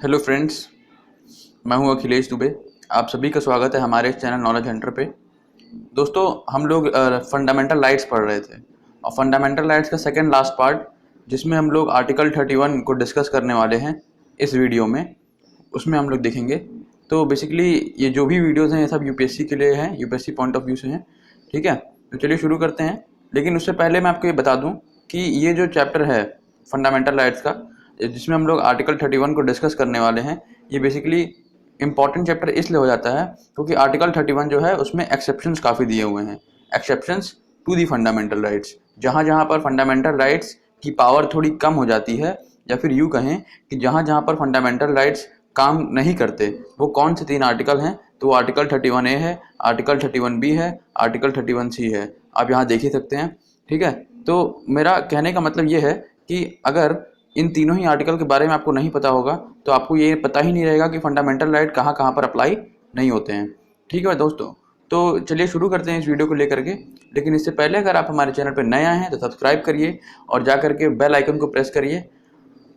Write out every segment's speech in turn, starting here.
Hello friends, मैं हूं अखिलेश दुबे। आप सभी का स्वागत है हमारे इस चैनल नॉलेज हंटर पे। दोस्तों, हम लोग फंडामेंटल राइट्स पढ़ रहे थे और फंडामेंटल राइट्स का सेकंड लास्ट पार्ट, जिसमें हम लोग आर्टिकल 31 को डिस्कस करने वाले हैं इस वीडियो में, उसमें हम लोग देखेंगे। तो बेसिकली ये जो भी वीडियोज़ हैं ये सब यूपीएससी के लिए हैं, यूपीएससी पॉइंट ऑफ व्यू से हैं। ठीक है, तो चलिए शुरू करते हैं। लेकिन उससे पहले मैं आपको ये बता दूं कि ये जो चैप्टर है फंडामेंटल राइट्स का, जिसमें हम लोग आर्टिकल 31 को डिस्कस करने वाले हैं, ये बेसिकली इंपॉर्टेंट चैप्टर इसलिए हो जाता है क्योंकि आर्टिकल 31 जो है उसमें एक्सेप्शंस काफ़ी दिए हुए हैं। Exceptions to the fundamental rights, जहाँ जहाँ पर फंडामेंटल राइट्स की पावर थोड़ी कम हो जाती है, या फिर यूँ कहें कि जहाँ जहाँ पर फंडामेंटल राइट्स काम नहीं करते, वो कौन से 3 आर्टिकल हैं? तो वो आर्टिकल 31A है, आर्टिकल 31B है, आर्टिकल 31C है। आप यहाँ देख ही सकते हैं। ठीक है, तो मेरा कहने का मतलब ये है कि अगर इन तीनों ही आर्टिकल के बारे में आपको नहीं पता होगा तो आपको ये पता ही नहीं रहेगा कि फंडामेंटल राइट कहाँ कहाँ पर अप्लाई नहीं होते हैं। ठीक है दोस्तों, तो चलिए शुरू करते हैं इस वीडियो को लेकर के। लेकिन इससे पहले अगर आप हमारे चैनल पर नए आए हैं तो सब्सक्राइब करिए और जा करके बेल आइकन को प्रेस करिए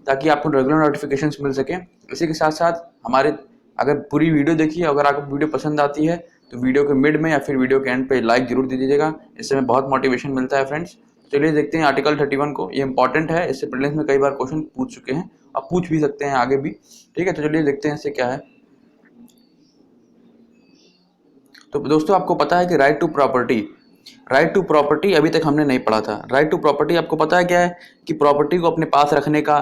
ताकि आपको रेगुलर नोटिफिकेशंस मिल सकें। इसी के साथ साथ हमारे अगर पूरी वीडियो देखिए, अगर आपको वीडियो पसंद आती है तो वीडियो के मिड में या फिर वीडियो के एंड पे लाइक जरूर दे दीजिएगा। इससे हमें बहुत मोटिवेशन मिलता है फ्रेंड्स। चलिए देखते हैं आर्टिकल 31 को। ये इंपॉर्टेंट है, इससे प्रीलिम्स में कई बार क्वेश्चन पूछ चुके हैं, अब पूछ भी सकते हैं आगे भी। ठीक है, तो चलिए देखते हैं इससे क्या है। तो दोस्तों, आपको पता है कि राइट टू प्रॉपर्टी अभी तक हमने नहीं पढ़ा था। राइट टू प्रॉपर्टी आपको पता है क्या है? कि प्रॉपर्टी को अपने पास रखने का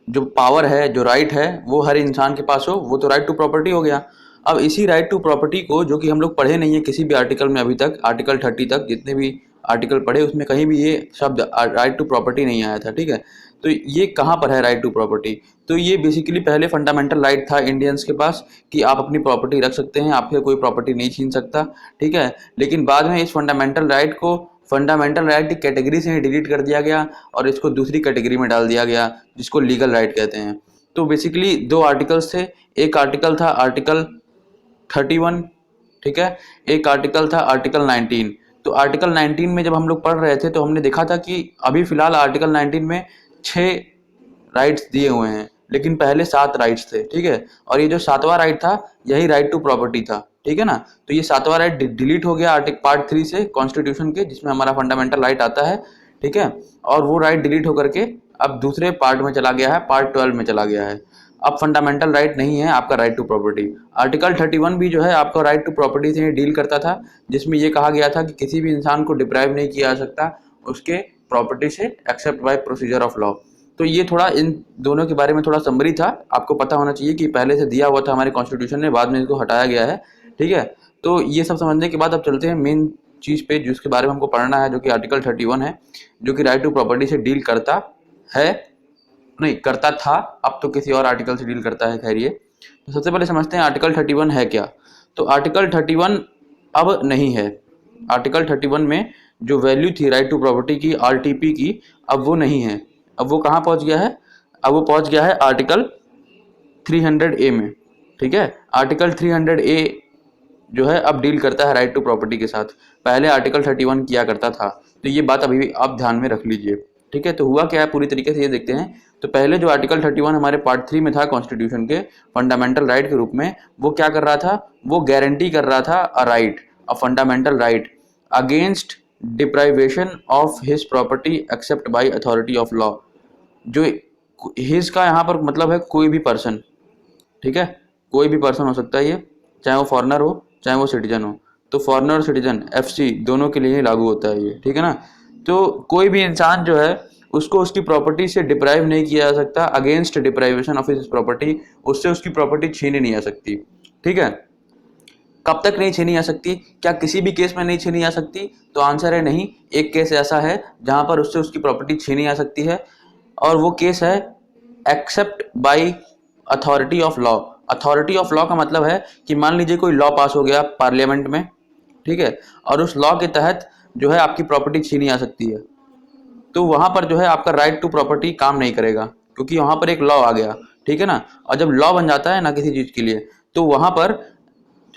जो पावर है, जो राइट है, वो हर इंसान के पास हो, वो तो राइट टू प्रॉपर्टी हो गया। अब इसी राइट टू प्रॉपर्टी को, जो कि हम लोग पढ़े नहीं है किसी भी आर्टिकल में अभी तक, आर्टिकल 30 तक जितने भी आर्टिकल पढ़े उसमें कहीं भी ये शब्द राइट टू प्रॉपर्टी नहीं आया था। ठीक है, तो ये कहाँ पर है राइट टू प्रॉपर्टी? तो ये बेसिकली पहले फंडामेंटल राइट था इंडियंस के पास कि आप अपनी प्रॉपर्टी रख सकते हैं, आपसे कोई प्रॉपर्टी नहीं छीन सकता। ठीक है, लेकिन बाद में इस फंडामेंटल राइट को फंडामेंटल राइट की कैटेगरी से ही डिलीट कर दिया गया और इसको दूसरी कैटेगरी में डाल दिया गया, जिसको लीगल राइट कहते हैं। तो बेसिकली 2 आर्टिकल्स थे। एक आर्टिकल था आर्टिकल 31, ठीक है, एक आर्टिकल था आर्टिकल 19। तो आर्टिकल 19 में जब हम लोग पढ़ रहे थे तो हमने देखा था कि अभी फिलहाल आर्टिकल 19 में 6 राइट्स दिए हुए हैं, लेकिन पहले 7 राइट्स थे। ठीक है, और ये जो 7वां राइट था यही राइट टू प्रॉपर्टी था। ठीक है ना, तो ये 7वां राइट डिलीट हो गया आर्टिकल पार्ट 3 से कॉन्स्टिट्यूशन के, जिसमें हमारा फंडामेंटल राइट आता है। ठीक है, और वो राइट डिलीट होकर के अब दूसरे पार्ट में चला गया है, पार्ट 12 में चला गया है। अब फंडामेंटल राइट नहीं है आपका राइट टू प्रॉपर्टी। आर्टिकल 31 भी जो है आपका राइट टू प्रॉपर्टी से डील करता था, जिसमें ये कहा गया था कि किसी भी इंसान को डिप्राइव नहीं किया जा सकता उसके प्रॉपर्टी से except by procedure of law. तो ये थोड़ा इन दोनों के बारे में थोड़ा समरी था, आपको पता होना चाहिए कि पहले से दिया हुआ था हमारे कॉन्स्टिट्यूशन में, बाद में इसको हटाया गया है। ठीक है, तो ये सब समझने के बाद अब चलते हैं मेन चीज़ पे जिसके बारे में हमको पढ़ना है, जो कि आर्टिकल 31 है, जो कि राइट टू प्रॉपर्टी से डील करता है, नहीं करता था, अब तो किसी और आर्टिकल से डील करता है। खैर, ये तो सबसे पहले समझते हैं आर्टिकल 31 है क्या। तो आर्टिकल 31 अब नहीं है। आर्टिकल 31 में जो वैल्यू थी राइट टू प्रॉपर्टी की, आरटीपी की, अब वो नहीं है। अब वो कहाँ पहुँच गया है? अब वो पहुँच गया है आर्टिकल 300A में। ठीक है, आर्टिकल 300A जो है अब डील करता है राइट टू प्रॉपर्टी के साथ, पहले आर्टिकल 31 किया करता था। तो ये बात अभी भी आप ध्यान में रख लीजिए। ठीक है, तो हुआ क्या है पूरी तरीके से ये देखते हैं। तो पहले जो आर्टिकल 31 हमारे पार्ट 3 में था कॉन्स्टिट्यूशन के फंडामेंटल राइट के रूप में, वो क्या कर रहा था? वो गारंटी कर रहा था a right, a fundamental right against deprivation of his property accept by authority of law. जो हिज का यहाँ पर मतलब है कोई भी पर्सन। ठीक है, कोई भी पर्सन हो सकता है ये, चाहे वो फॉरेनर हो चाहे वो सिटीजन हो। तो फॉरेनर और सिटीजन एफसी दोनों के लिए लागू होता है ये। ठीक है ना, तो कोई भी इंसान जो है उसको उसकी प्रॉपर्टी से डिप्राइव नहीं किया जा सकता, against deprivation of his property, उससे उसकी प्रॉपर्टी छीनी नहीं जा सकती। ठीक है, कब तक नहीं छीनी जा सकती? क्या किसी भी केस में नहीं छीनी जा सकती? तो आंसर है नहीं। एक केस ऐसा है जहां पर उससे उसकी प्रॉपर्टी छीनी जा सकती है, और वो केस है accept by authority of law. Authority of law का मतलब है कि मान लीजिए कोई लॉ पास हो गया पार्लियामेंट में, ठीक है, और उस लॉ के तहत जो है आपकी प्रॉपर्टी छीनी जा सकती है, तो वहां पर जो है आपका राइट टू प्रॉपर्टी काम नहीं करेगा, क्योंकि वहां पर एक लॉ आ गया। ठीक है ना, और जब लॉ बन जाता है ना किसी चीज के लिए, तो वहां पर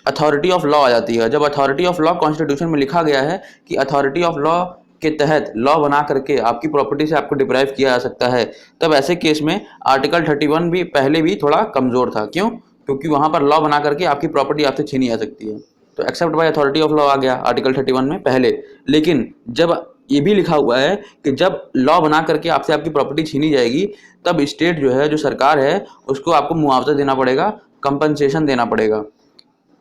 अथॉरिटी ऑफ लॉ आ जाती है। जब अथॉरिटी ऑफ लॉ कॉन्स्टिट्यूशन में लिखा गया है कि अथॉरिटी ऑफ लॉ के तहत लॉ बना करके आपकी प्रॉपर्टी से आपको डिप्राइव किया जा सकता है, तब ऐसे केस में आर्टिकल 31 भी पहले भी थोड़ा कमज़ोर था। क्यों? क्योंकि वहाँ पर लॉ बना करके आपकी प्रॉपर्टी आपसे छीनी जा सकती है। तो except by authority of law आ गया आर्टिकल 31 में पहले, लेकिन जब ये भी लिखा हुआ है कि जब लॉ बना करके आपसे आपकी प्रॉपर्टी छीनी जाएगी, तब स्टेट जो है, जो सरकार है, उसको आपको मुआवजा देना पड़ेगा, कंपनसेशन देना पड़ेगा,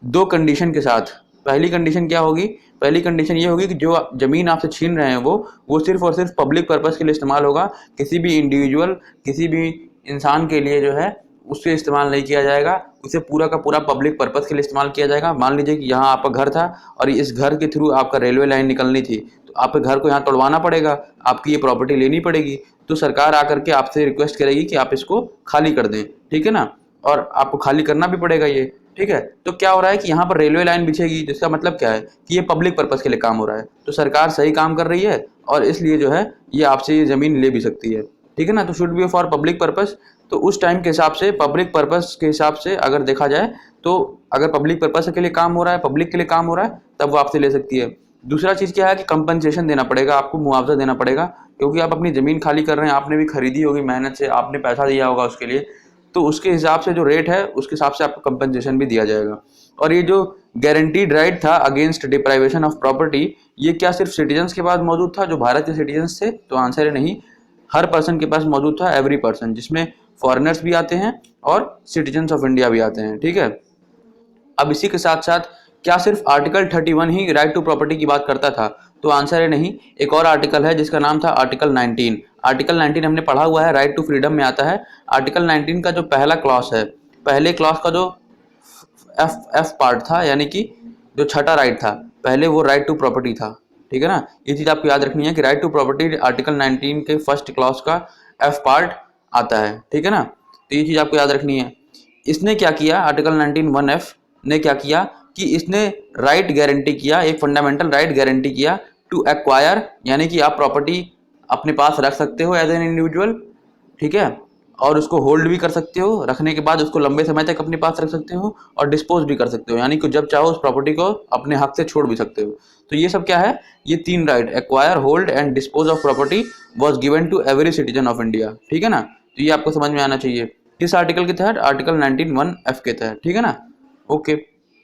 2 कंडीशन के साथ। पहली कंडीशन क्या होगी? पहली कंडीशन ये होगी कि जो ज़मीन आपसे छीन रहे हैं वो सिर्फ और सिर्फ पब्लिक पर्पज़ के लिए इस्तेमाल होगा, किसी भी इंडिविजुअल, किसी भी इंसान के लिए जो है उससे इस्तेमाल नहीं किया जाएगा, उसे पूरा का पूरा पब्लिक पर्पज़ के लिए इस्तेमाल किया जाएगा। मान लीजिए कि यहाँ आपका घर था और इस घर के थ्रू आपका रेलवे लाइन निकलनी थी, तो आपके घर को यहाँ तोड़वाना पड़ेगा, आपकी ये प्रॉपर्टी लेनी पड़ेगी, तो सरकार आकर के आपसे रिक्वेस्ट करेगी कि आप इसको खाली कर दें, ठीक है ना, और आपको खाली करना भी पड़ेगा ये, ठीक है। तो क्या हो रहा है कि यहाँ पर रेलवे लाइन बिछेगी, जिसका मतलब क्या है कि ये पब्लिक पर्पज़ के लिए काम हो रहा है, तो सरकार सही काम कर रही है और इसलिए जो है ये आपसे ये ज़मीन ले भी सकती है, ठीक है ना। तो should be for public purpose. तो उस टाइम के हिसाब से, पब्लिक पर्पज़ के हिसाब से अगर देखा जाए, तो अगर पब्लिक पर्पज़ के लिए काम हो रहा है, पब्लिक के लिए काम हो रहा है, तब वो आपसे ले सकती है। दूसरा चीज़ क्या है कि कंपनसेशन देना पड़ेगा, आपको मुआवजा देना पड़ेगा, क्योंकि आप अपनी ज़मीन खाली कर रहे हैं, आपने भी खरीदी होगी मेहनत से, आपने पैसा दिया होगा उसके लिए, तो उसके हिसाब से जो रेट है उसके हिसाब से आपको कंपनसेशन भी दिया जाएगा। और ये जो गारंटीड राइट था अगेंस्ट डिप्राइवेशन ऑफ प्रॉपर्टी, ये क्या सिर्फ सिटीजन्स के पास मौजूद था जो भारत के सिटीजन्स थे? तो आंसर है नहीं, हर पर्सन के पास मौजूद था, एवरी पर्सन, जिसमें फॉरेनर्स भी आते हैं और सिटीजन्स ऑफ इंडिया भी आते हैं, ठीक है। अब इसी के साथ साथ क्या सिर्फ आर्टिकल 31 ही राइट टू प्रॉपर्टी की बात करता था? तो आंसर है नहीं, एक और आर्टिकल है जिसका नाम था आर्टिकल 19। आर्टिकल 19 हमने पढ़ा हुआ है, राइट टू फ्रीडम में आता है। आर्टिकल 19 का जो पहला क्लॉज है, पहले क्लॉज का जो एफ पार्ट था, यानी कि जो छठा राइट था, पहले वो राइट टू प्रॉपर्टी था, ठीक है ना। ये चीज़ आपको याद रखनी है कि राइट टू प्रॉपर्टी आर्टिकल 19 के फर्स्ट क्लॉज का एफ पार्ट आता है, ठीक है ना। तो ये चीज़ आपको याद रखनी है। इसने क्या किया, आर्टिकल 19(1)(f) ने क्या किया कि इसने राइट गारंटी किया, एक फंडामेंटल राइट गारंटी किया टू एक्वायर, यानी कि आप प्रॉपर्टी अपने पास रख सकते हो एज एन इंडिविजुअल, ठीक है, और उसको होल्ड भी कर सकते हो, रखने के बाद उसको लंबे समय तक अपने पास रख सकते हो और डिस्पोज भी कर सकते हो, यानी कि जब चाहो उस प्रॉपर्टी को अपने हक से छोड़ भी सकते हो। तो ये सब क्या है, ये 3 right, acquire, hold and dispose of property was given to every citizen of India, ठीक है ना। तो ये आपको समझ में आना चाहिए किस आर्टिकल के तहत, आर्टिकल 19(1)(f) के तहत, ठीक है ना। ओके,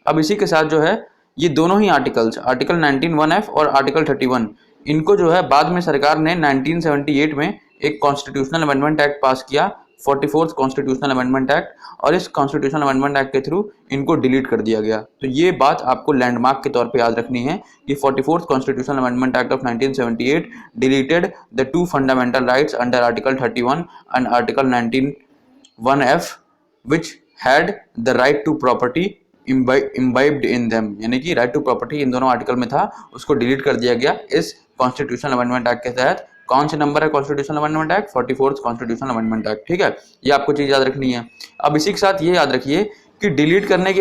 अब इसी के साथ जो है ये दोनों ही आर्टिकल्स, आर्टिकल 19(1)(f) और आर्टिकल 31, इनको जो है बाद में सरकार ने 1978 में एक कॉन्स्टिट्यूशनल अमेंडमेंट एक्ट पास किया, 44th कॉन्स्टिट्यूशनल अमेंडमेंट एक्ट, और इस कॉन्स्टिट्यूशनल अमेंडमेंट एक्ट के थ्रू इनको डिलीट कर दिया गया। तो ये बात आपको लैंडमार्क के तौर पे याद रखनी है कि 44th constitutional amendment act of 1978 deleted the 2 fundamental rights under article 31 and article 19(1)(f) which had the right to property imbibed in them, यानी कि राइट टू प्रॉपर्टी इन दोनों आर्टिकल में था, उसको डिलीट कर दिया गया इस कॉन्स्टिट्यूशनल अमेंडमेंट एक्ट के तहत। कौन से नंबर है constitutional amendment act? 44th constitutional amendment act, ठीक है। ये आपको चीज़ याद रखनी है। अब इसी के साथ ये याद रखिए कि डिलीट करने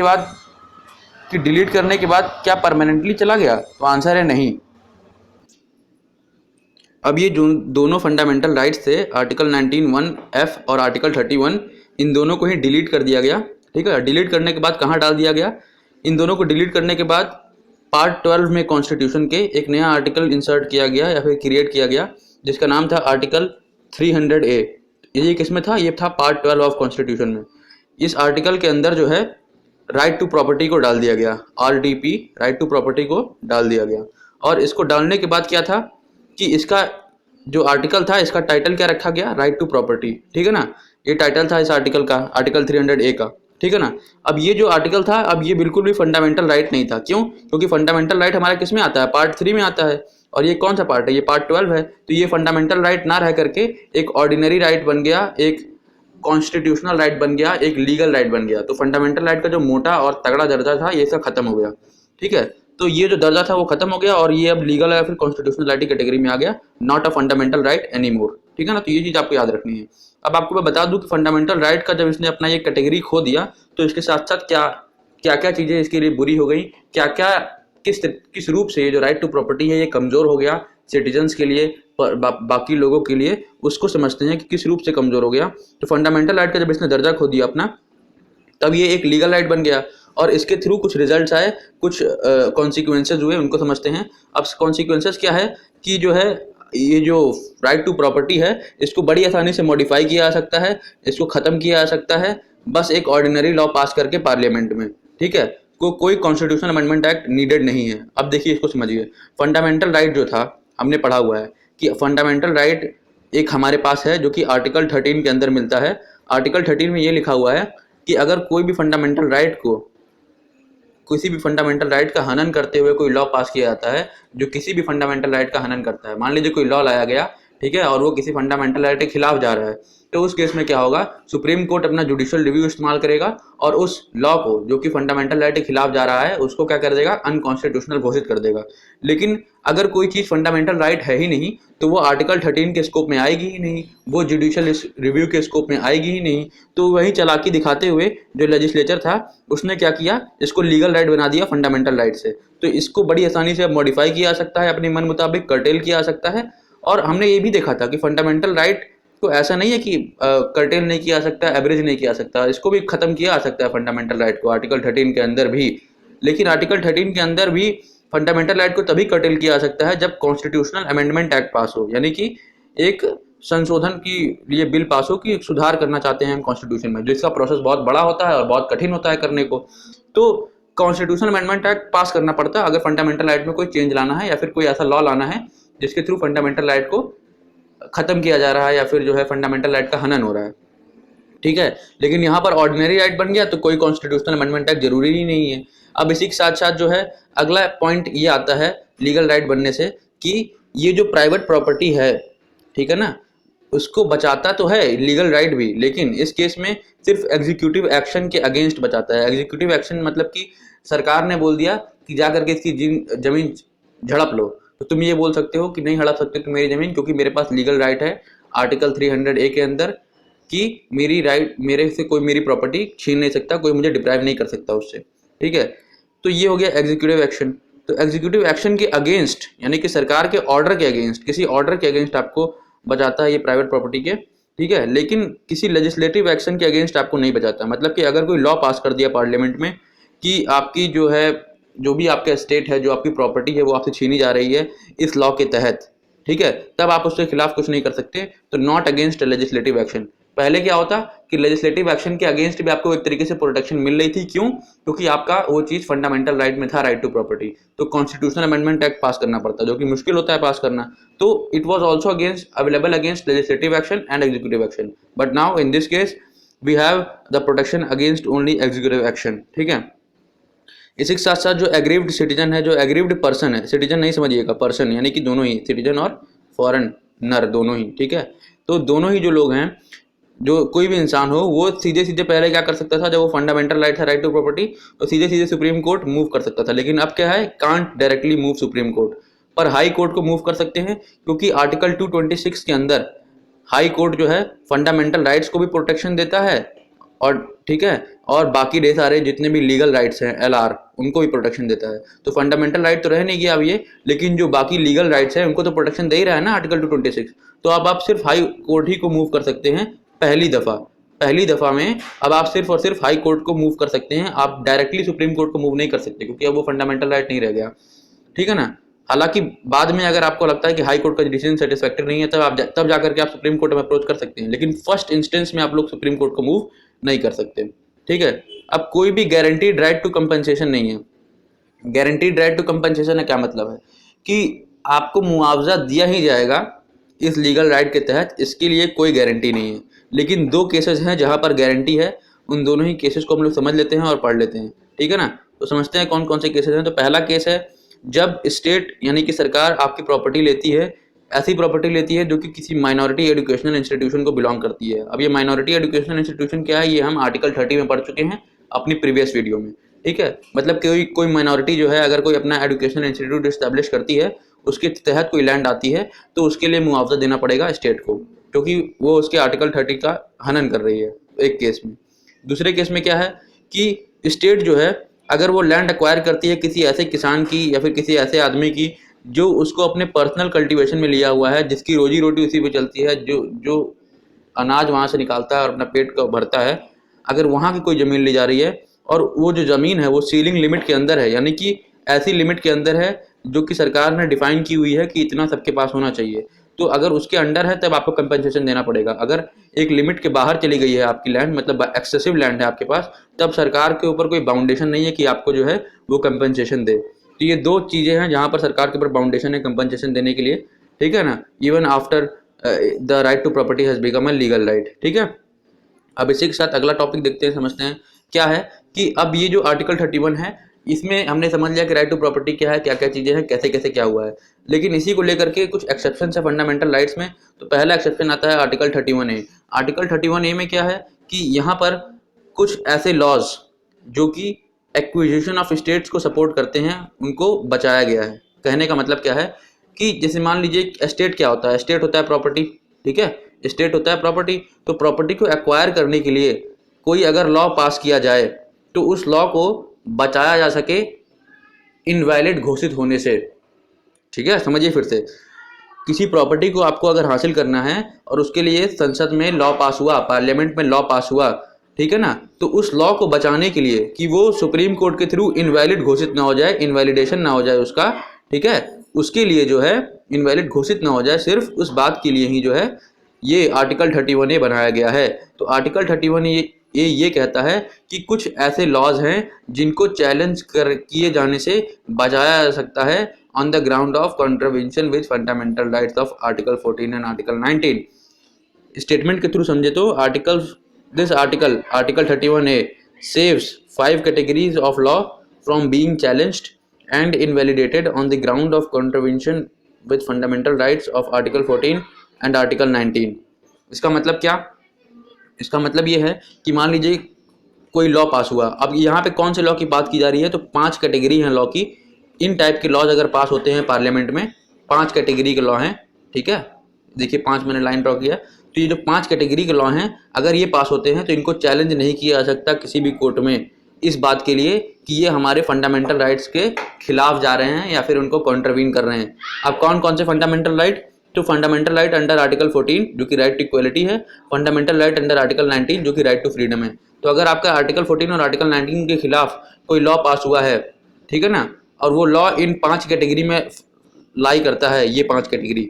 के बाद क्या परमानेंटली चला गया? तो आंसर है नहीं। अब ये जो दोनों फंडामेंटल राइट्स थे, आर्टिकल 19(1)(f) और आर्टिकल 31, इन दोनों को ही डिलीट कर दिया गया, ठीक है। डिलीट करने के बाद कहाँ डाल दिया गया? इन दोनों को डिलीट करने के बाद पार्ट 12 में कॉन्स्टिट्यूशन के एक नया आर्टिकल इंसर्ट किया गया या फिर क्रिएट किया गया, जिसका नाम था आर्टिकल 300A। ये किसमें था? ये था पार्ट 12 ऑफ कॉन्स्टिट्यूशन में। इस आर्टिकल के अंदर जो है राइट टू प्रॉपर्टी को डाल दिया गया, RTP, राइट टू प्रॉपर्टी को डाल दिया गया। और इसको डालने के बाद क्या था कि इसका जो आर्टिकल था, इसका टाइटल क्या रखा गया? राइट टू प्रॉपर्टी, ठीक है ना। ये टाइटल था इस आर्टिकल का, आर्टिकल 300A का, ठीक है ना। अब ये जो आर्टिकल था, अब ये बिल्कुल भी फंडामेंटल राइट नहीं था। क्यों? क्योंकि फंडामेंटल राइट हमारा किस में आता है? पार्ट 3 में आता है, और ये कौन सा पार्ट है? ये पार्ट 12 है। तो ये फंडामेंटल राइट ना रह करके एक ऑर्डिनरी राइट बन गया, एक कॉन्स्टिट्यूशनल राइट बन गया, एक लीगल राइट बन गया। तो फंडामेंटल राइट का जो मोटा और तगड़ा दर्जा था, ये सब खत्म हो गया, ठीक है। तो ये जो दर्जा था वो खत्म हो गया और ये अब लीगल या फिर कॉन्स्टिट्यूशनल राइट की कैटेगरी में आ गया, not a fundamental right any more, ठीक है ना। तो ये चीज़ आपको याद रखनी है। अब आपको मैं बता दूं कि फंडामेंटल राइट का जब इसने अपना ये कैटेगरी खो दिया, तो इसके साथ साथ क्या क्या चीज़ें इसके लिए बुरी हो गई, क्या क्या किस रूप से ये जो राइट टू प्रॉपर्टी है ये कमज़ोर हो गया सिटीजन्स के लिए, बाकी लोगों के लिए, उसको समझते हैं कि किस रूप से कमज़ोर हो गया। तो फंडामेंटल राइट का जब इसने दर्जा खो दिया अपना, तब ये एक लीगल राइट बन गया। और इसके थ्रू कुछ रिजल्ट्स आए, कुछ कॉन्सिक्वेंसेज हुए, उनको समझते हैं। अब कॉन्सिक्वेंसेज क्या है कि जो है ये जो राइट टू प्रॉपर्टी है इसको बड़ी आसानी से मॉडिफाई किया जा सकता है, इसको ख़त्म किया जा सकता है बस एक ऑर्डिनरी लॉ पास करके पार्लियामेंट में, ठीक है। कोई कॉन्स्टिट्यूशनल अमेंडमेंट एक्ट नीडेड नहीं है। अब देखिए इसको समझिए, फंडामेंटल राइट जो था हमने पढ़ा हुआ है कि फंडामेंटल राइट एक हमारे पास है जो कि आर्टिकल 13 के अंदर मिलता है। आर्टिकल 13 में ये लिखा हुआ है कि अगर कोई भी फंडामेंटल राइट को, किसी भी फंडामेंटल राइट का हनन करते हुए कोई लॉ पास किया जाता है जो किसी भी फंडामेंटल राइट का हनन करता है, मान लीजिए कोई लॉ लाया गया, ठीक है, और वो किसी फंडामेंटल राइट के खिलाफ जा रहा है, तो उस केस में क्या होगा, सुप्रीम कोर्ट अपना जुडिशियल रिव्यू इस्तेमाल करेगा और उस लॉ को जो कि फंडामेंटल राइट के खिलाफ जा रहा है उसको क्या कर देगा, अनकॉन्स्टिट्यूशनल घोषित कर देगा। लेकिन अगर कोई चीज़ फंडामेंटल राइट है ही नहीं तो वो आर्टिकल 13 के स्कोप में आएगी ही नहीं, वो जुडिशियल रिव्यू के स्कोप में आएगी ही नहीं। तो वही चालाकी दिखाते हुए जो लेजिस्लेचर था उसने क्या किया, इसको लीगल राइट बना दिया फंडामेंटल राइट से। तो इसको बड़ी आसानी से मॉडिफाई किया जा सकता है, अपने मन मुताबिक कर्टेल किया जा सकता है। और हमने ये भी देखा था कि फंडामेंटल राइट को ऐसा नहीं है कि कर्टेल नहीं किया जा सकता, एवरेज नहीं किया जा सकता, इसको भी खत्म किया जा सकता है फंडामेंटल राइट को आर्टिकल 13 के अंदर भी। लेकिन आर्टिकल 13 के अंदर भी फंडामेंटल राइट को तभी कर्टेल किया जा सकता है जब कॉन्स्टिट्यूशनल अमेंडमेंट एक्ट पास हो, यानी कि एक संशोधन की लिए बिल पास हो कि सुधार करना चाहते हैं हम कॉन्स्टिट्यूशन में, जिसका प्रोसेस बहुत बड़ा होता है और बहुत कठिन होता है करने को। तो कॉन्स्टिट्यूशनल अमेंडमेंट एक्ट पास करना पड़ता है अगर फंडामेंटल राइट में कोई चेंज लाना है या फिर कोई ऐसा लॉ लाना है जिसके थ्रू फंडामेंटल राइट को खत्म किया जा रहा है या फिर जो है फंडामेंटल राइट का हनन हो रहा है, ठीक है। लेकिन यहाँ पर ऑर्डिनरी राइट बन गया तो कोई कॉन्स्टिट्यूशनल अमेंडमेंट एक्ट जरूरी ही नहीं है। अब इसी के साथ साथ जो है अगला पॉइंट ये आता है लीगल राइट बनने से कि ये जो प्राइवेट प्रॉपर्टी है, ठीक है ना, उसको बचाता तो है लीगल राइट भी, लेकिन इस केस में सिर्फ एग्जीक्यूटिव एक्शन के अगेंस्ट बचाता है। एग्जीक्यूटिव एक्शन मतलब कि सरकार ने बोल दिया कि जा करके इसकी जमीन झड़प लो, तो तुम ये बोल सकते हो कि नहीं हड़प सकते तुम मेरी जमीन, क्योंकि मेरे पास लीगल राइट है आर्टिकल 300A के अंदर कि मेरी राइट, मेरे से कोई मेरी प्रॉपर्टी छीन नहीं सकता, कोई मुझे डिप्राइव नहीं कर सकता उससे, ठीक है। तो ये हो गया एग्जीक्यूटिव एक्शन। तो एग्जीक्यूटिव एक्शन के अगेंस्ट यानी कि सरकार के ऑर्डर के अगेंस्ट, किसी ऑर्डर के अगेंस्ट आपको बचाता है ये प्राइवेट प्रॉपर्टी के, ठीक है। लेकिन किसी लेजिस्लेटिव एक्शन के अगेंस्ट आपको नहीं बचाता। मतलब कि अगर कोई लॉ पास कर दिया पार्लियामेंट में कि आपकी जो है, जो भी आपका स्टेट है, जो आपकी प्रॉपर्टी है वो आपसे छीनी जा रही है इस लॉ के तहत, ठीक है, तब आप उसके खिलाफ कुछ नहीं कर सकते। तो नॉट अगेंस्ट लेजिस्लेटिव एक्शन। पहले क्या होता कि लेजिस्लेटिव एक्शन के अगेंस्ट भी आपको एक तरीके से प्रोटेक्शन मिल रही थी, क्यों, क्योंकि आपका वो चीज़ फंडामेंटल राइट में था, राइट टू प्रॉपर्टी। तो कॉन्स्टिट्यूशनल अमेंडमेंट एक्ट पास करना पड़ता, जो कि मुश्किल होता है पास करना। तो it was also against available against legislative action and executive action, but now in this case we have the protection against only executive action, ठीक है। इसी के साथ साथ जो एग्रीव्ड सिटीजन है, जो एग्रीव्ड पर्सन है, सिटीजन नहीं समझिएगा, पर्सन यानी कि दोनों ही, सिटीजन और फॉरेनर दोनों ही, ठीक है। तो दोनों ही जो लोग हैं, जो कोई भी इंसान हो, वो सीधे सीधे पहले क्या कर सकता था, जब वो फंडामेंटल राइट था राइट टू प्रॉपर्टी, तो सीधे सीधे सुप्रीम कोर्ट मूव कर सकता था। लेकिन अब क्या है, can't directly move supreme court, पर हाई कोर्ट को मूव कर सकते हैं, क्योंकि आर्टिकल 226 के अंदर हाई कोर्ट जो है फंडामेंटल राइट्स को भी प्रोटेक्शन देता है, और ठीक है, और बाकी ढेर सारे जितने भी लीगल राइट्स हैं LR उनको भी प्रोटेक्शन देता है। तो फंडामेंटल राइट तो रह नहीं गया अब ये, लेकिन जो बाकी लीगल राइट्स हैं उनको तो प्रोटेक्शन दे ही रहा है ना आर्टिकल 226। तो अब आप सिर्फ हाई कोर्ट ही को मूव कर सकते हैं पहली दफ़ा में। अब आप सिर्फ और सिर्फ हाई कोर्ट को मूव कर सकते हैं, आप डायरेक्टली सुप्रीम कोर्ट को मूव नहीं कर सकते, क्योंकि अब वो फंडामेंटल राइट नहीं रह गया, ठीक है ना। हालांकि बाद में अगर आपको लगता है कि हाई कोर्ट का डिसीजन सेटिस्फैक्टरी नहीं है, तब जाकर के आप सुप्रीम कोर्ट में अप्रोच कर सकते हैं, लेकिन फर्स्ट इंस्टेंस में आप लोग सुप्रीम कोर्ट को मूव नहीं कर सकते, ठीक है। अब कोई भी गारंटीड राइट टू कंपनसेशन नहीं है। गारंटीड राइट टू कंपनसेशन का क्या मतलब है कि आपको मुआवजा दिया ही जाएगा इस लीगल राइट के तहत, इसके लिए कोई गारंटी नहीं है। लेकिन दो केसेस हैं जहां पर गारंटी है, उन दोनों ही केसेस को हम लोग समझ लेते हैं और पढ़ लेते हैं, ठीक है ना। तो समझते हैं कौन कौन से केसेस हैं। तो पहला केस है जब स्टेट यानी कि सरकार आपकी प्रॉपर्टी लेती है, ऐसी प्रॉपर्टी लेती है जो कि किसी माइनॉरिटी एजुकेशनल इंस्टीट्यूशन को बिलोंग करती है। अब ये माइनॉरिटी एजुकेशनल इंस्टीट्यूशन क्या है, ये हम आर्टिकल 30 में पढ़ चुके हैं अपनी प्रीवियस वीडियो में, ठीक है। मतलब कोई माइनॉरिटी जो है अगर कोई अपना एजुकेशनल इंस्टीट्यूट इस्टेब्लिश करती है, उसके तहत कोई लैंड आती है, तो उसके लिए मुआवजा देना पड़ेगा स्टेट को, क्योंकि वो उसके आर्टिकल 30 का हनन कर रही है, एक केस में। दूसरे केस में क्या है कि स्टेट जो है अगर वो लैंड एक्वायर करती है किसी ऐसे किसान की या फिर किसी ऐसे आदमी की जो उसको अपने पर्सनल कल्टीवेशन में लिया हुआ है, जिसकी रोजी रोटी उसी पे चलती है, जो अनाज वहाँ से निकालता है और अपना पेट को भरता है, अगर वहाँ की कोई ज़मीन ली जा रही है और वो जो ज़मीन है वो सीलिंग लिमिट के अंदर है, यानी कि ऐसी लिमिट के अंदर है जो कि सरकार ने डिफाइन की हुई है कि इतना सबके पास होना चाहिए। तो अगर उसके अंडर है तब आपको कंपनसेशन देना पड़ेगा। अगर एक लिमिट के बाहर चली गई है आपकी लैंड, मतलब एक्सेसिव लैंड है आपके पास, तब सरकार के ऊपर कोई बाउंडेशन नहीं है कि आपको जो है वो कंपनसेशन दे। तो ये दो चीज़ें हैं जहाँ पर सरकार के ऊपर बाउंडेशन है कंपनसेशन देने के लिए, ठीक है ना। Even after the right to property has become a legal right, ठीक है। अब इसी के साथ अगला टॉपिक देखते हैं, समझते हैं क्या है कि अब ये जो आर्टिकल 31 है इसमें हमने समझ लिया कि राइट टू प्रॉपर्टी क्या है, क्या क्या चीज़ें हैं, कैसे कैसे क्या हुआ है। लेकिन इसी को लेकर के कुछ एक्सेप्शन है फंडामेंटल राइट्स में। तो पहला एक्सेप्शन आता है आर्टिकल 31A। आर्टिकल 31A में क्या है कि यहाँ पर कुछ ऐसे लॉज जो कि एक्विजिशन ऑफ स्टेट्स को सपोर्ट करते हैं उनको बचाया गया है। कहने का मतलब क्या है कि जैसे मान लीजिए एस्टेट क्या होता है, एस्टेट होता है प्रॉपर्टी, ठीक है, स्टेट होता है प्रॉपर्टी। तो प्रॉपर्टी को एक्वायर करने के लिए कोई अगर लॉ पास किया जाए तो उस लॉ को बचाया जा सके इनवैलिड घोषित होने से, ठीक है। समझिए फिर से, किसी प्रॉपर्टी को आपको अगर हासिल करना है और उसके लिए संसद में लॉ पास हुआ, पार्लियामेंट में लॉ पास हुआ, ठीक है ना, तो उस लॉ को बचाने के लिए कि वो सुप्रीम कोर्ट के थ्रू इनवैलिड घोषित ना हो जाए, इनवैलिडेशन ना हो जाए उसका, ठीक है, उसके लिए जो है इनवैलिड घोषित ना हो जाए, सिर्फ उस बात के लिए ही जो है ये आर्टिकल 31A बनाया गया है। तो आर्टिकल 31A ये कहता है कि कुछ ऐसे लॉज हैं जिनको चैलेंज किए जाने से बचाया जा सकता है on the ground of contravention with fundamental rights of article 14 and article 19। Statement के थ्रू समझे तो article 31A saves 5 categories of law from being challenged and invalidated on the ground of contravention with fundamental rights of article 14 and article 19। इसका मतलब क्या? इसका मतलब ये है कि मान लीजिए कोई लॉ पास हुआ। अब यहाँ पे कौन से लॉ की बात की जा रही है, तो 5 कैटेगरी हैं लॉ की। इन टाइप के लॉज अगर पास होते हैं पार्लियामेंट में, 5 कैटेगरी के लॉ हैं, ठीक है। देखिए 5 मैंने लाइन ड्रॉ किया। तो ये जो 5 कैटेगरी के लॉ हैं अगर ये पास होते हैं तो इनको चैलेंज नहीं किया जा सकता किसी भी कोर्ट में, इस बात के लिए कि ये हमारे फंडामेंटल राइट्स के खिलाफ जा रहे हैं या फिर उनको कॉन्ट्रवीन कर रहे हैं। अब कौन कौन से फंडामेंटल राइट? तो फंडामेंटल राइट अंडर आर्टिकल 14 जो कि राइट टू इक्वलिटी है, फंडामेंटल राइट अंडर आर्टिकल 19 जो कि राइट टू फ्रीडम है। तो अगर आपका आर्टिकल 14 और आर्टिकल 19 के खिलाफ कोई लॉ पास हुआ है, ठीक है ना, और वो लॉ इन 5 कैटेगरी में लाई करता है, ये 5 कैटेगरी,